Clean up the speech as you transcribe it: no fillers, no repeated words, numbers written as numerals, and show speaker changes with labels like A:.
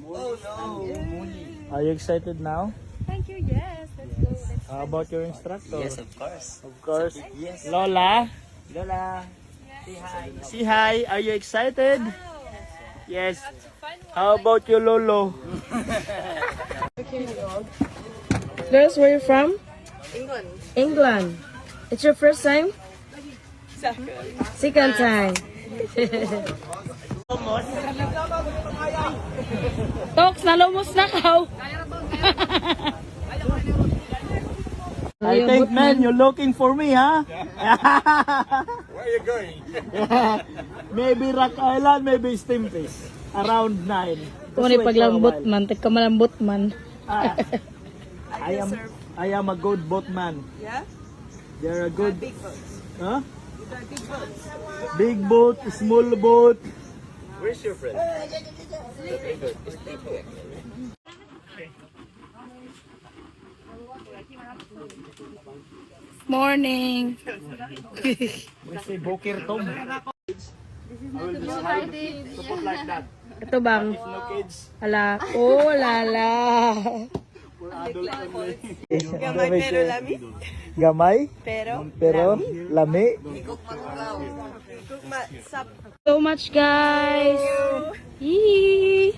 A: Oh no.
B: Are you excited now?
C: Thank you, yes. Let's go.
B: How about your instructor?
A: Yes, of course.
B: Of course.
A: Yes.
B: Lola,
A: Lola, say hi.
B: say hi. Are you excited? Yes. How about you, Lolo?
D: Girls, where you from? England. England. It's your first time? Second time. Toks, nalumos na ka.
B: I think, man, you're looking for me, huh?
E: Where are you going?
B: Maybe Rock Island, maybe Stimpis. Around 9.
D: Kung ano paglambot man, tigka malambot man.
B: I am a good boatman.
C: Yeah?
B: You're a good.
C: Big boats.
B: Huh?
C: These are big boats.
B: Big boat, small boat.
A: Where's your friend?
D: Morning.
B: We say Bokir Tom. To put like that.
D: Ito bang?
B: If no kids,
D: Ala. Oh, lala.
B: for adult only.
C: Gamay pero lami.
B: Gamay,
C: Pero
B: pero lami.
C: sap.
D: So much, guys. Yee.